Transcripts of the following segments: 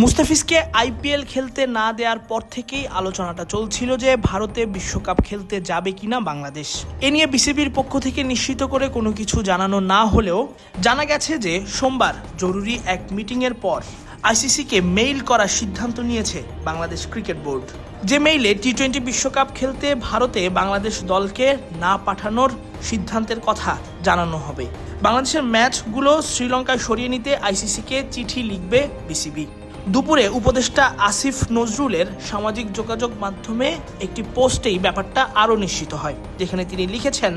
মুস্তাফিজকে IPL খেলতে না দেওয়ার পর থেকেই আলোচনাটা চলছিল যে ভারতে বিশ্বকাপ খেলতে যাবে কিনা বাংলাদেশ। এ নিয়ে বিসিবির পক্ষ থেকে নিশ্চিত করে কোনো কিছু জানানো না হলেও জানা গেছে যে সোমবার জরুরি এক মিটিংয়ের পর আইসিসিকে মেইল করার সিদ্ধান্ত নিয়েছে বাংলাদেশ ক্রিকেট বোর্ড। যে মেইলে টি-20 বিশ্বকাপ খেলতে ভারতে বাংলাদেশ দলকে না পাঠানোর সিদ্ধান্তের কথা জানানো হবে। বাংলাদেশের ম্যাচগুলো শ্রীলঙ্কায় সরিয়ে নিতে আইসিসিকে চিঠি লিখবে বিসিবি। দুপুরে উপদেষ্টা আসিফ নজরুলের সামাজিক যোগাযোগ মাধ্যমে একটি পোস্টেই ব্যাপারটা আরও নিশ্চিত হয়, যেখানে তিনি লিখেছেন,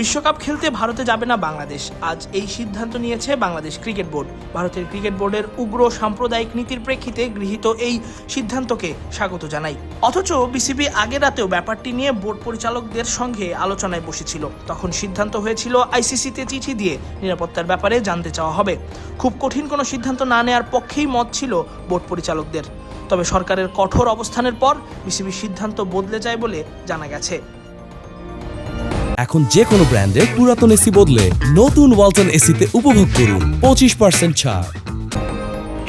বিশ্বকাপ খেলতে ভারতে যাবে না বাংলাদেশ। আজ এই সিদ্ধান্ত নিয়েছে বাংলাদেশ ক্রিকেট বোর্ড। ভারতের ক্রিকেট বোর্ডের উগ্র সাম্প্রদায়িক নীতির প্রেক্ষিতে গৃহীত এই সিদ্ধান্তকে স্বাগত জানাই। অথচ বিসিবি আগের রাতেও ব্যাপারটি নিয়ে বোর্ড পরিচালকদের সঙ্গে আলোচনায় বসেছিল। তখন সিদ্ধান্ত হয়েছিল আইসিসিতে চিঠি দিয়ে নিরাপত্তার ব্যাপারে জানতে চাওয়া হবে। খুব কঠিন কোনো সিদ্ধান্ত না নেওয়ার পক্ষেই মত ছিল বোর্ড পরিচালকদের। তবে সরকারের কঠোর অবস্থানের পর বিসিবির সিদ্ধান্ত বদলে যায় বলে জানা গেছে। এখন যে কোনো ব্র্যান্ডের পুরাতন এসি বদলে নতুন ওয়ালটন এসিতে উপভোগ করুন 25% ছাড়।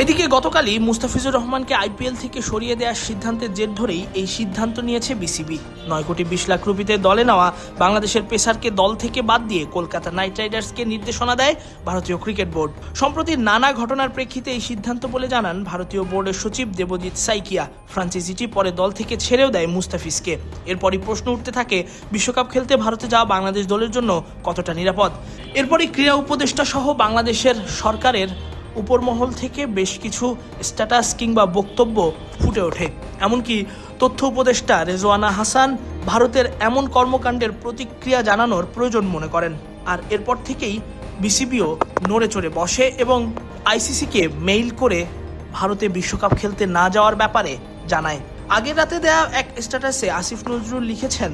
এদিকে গতকালই মুস্তাফিজুর রহমানকে আইপিএল থেকে সরিয়ে দেওয়ার সিদ্ধান্তের জের ধরেই এই সিদ্ধান্ত নিয়েছে বিসিবি। 9 কোটি 20 লাখ রুপিতে দলে নেওয়া বাংলাদেশের পেসারকে দল থেকে বাদ দিয়ে কলকাতা নাইট রাইডার্সকে নির্দেশনা দেয় ভারতীয় ক্রিকেট বোর্ড। সম্প্রতি নানা ঘটনার প্রেক্ষিতে এই সিদ্ধান্ত বলে জানান ভারতীয় বোর্ডের সচিব দেবজিৎ সাইকিয়া। ফ্রাঞ্চাইজিটি পরে দল থেকে ছেড়েও দেয় মুস্তাফিজকে। এরপরই প্রশ্ন উঠতে থাকে, বিশ্বকাপ খেলতে ভারতে যাওয়া বাংলাদেশ দলের জন্য কতটা নিরাপদ। এরপরই ক্রীড়া উপদেষ্টা সহ বাংলাদেশের সরকারের উপরমহল থেকে বেশ কিছু স্ট্যাটাস কিংবা বক্তব্য ফুটে ওঠে। এমনকি তথ্য উপদেষ্টা রেজওয়ানা হাসান ভারতের এমন কর্মকাণ্ডের প্রতিক্রিয়া জানানোর প্রয়োজন মনে করেন। আর এরপর থেকেই বিসিবিও নড়ে চড়ে বসে এবং আইসিসিকে মেইল করে ভারতে বিশ্বকাপ খেলতে না যাওয়ার ব্যাপারে জানায়। আগের রাতে দেয়া এক স্ট্যাটাসে আসিফ নজরুল লিখেছেন,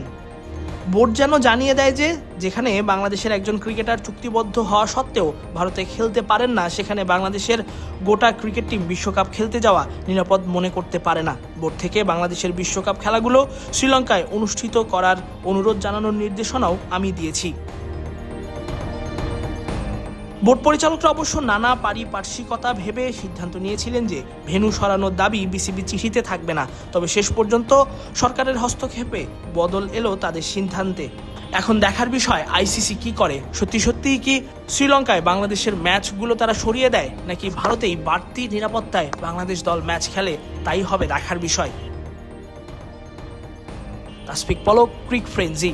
বোর্ড যেন জানিয়ে দেয় যে যেখানে বাংলাদেশের একজন ক্রিকেটার চুক্তিবদ্ধ হওয়া সত্ত্বেও ভারতে খেলতে পারেন না, সেখানে বাংলাদেশের গোটা ক্রিকেট টিম বিশ্বকাপ খেলতে যাওয়া নিরাপদ মনে করতে পারে না। বোর্ড থেকে বাংলাদেশের বিশ্বকাপ খেলাগুলো শ্রীলঙ্কায় অনুষ্ঠিত করার অনুরোধ জানানোর নির্দেশনাও আমি দিয়েছি। বোর্ড পরিচালকরা অবশ্য নানা পারিপার্শ্বিকতা ভেবে সিদ্ধান্ত নিয়েছিলেন যে ভেন্যু সরানোর দাবি বিসিবি চিঠিতে থাকবে না। তবে শেষ পর্যন্ত সরকারের হস্তক্ষেপে বদল এলো তাদের সিদ্ধান্তে। এখন দেখার বিষয় আইসিসি কি করে। সত্যিই কি শ্রীলঙ্কায় বাংলাদেশের ম্যাচগুলো তারা সরিয়ে দেয়, নাকি ভারতেই বাড়তি নিরাপত্তায় বাংলাদেশ দল ম্যাচ খেলে, তাই হবে দেখার বিষয়। তাসফিক পলক, ক্রিক ফ্রেঞ্জি।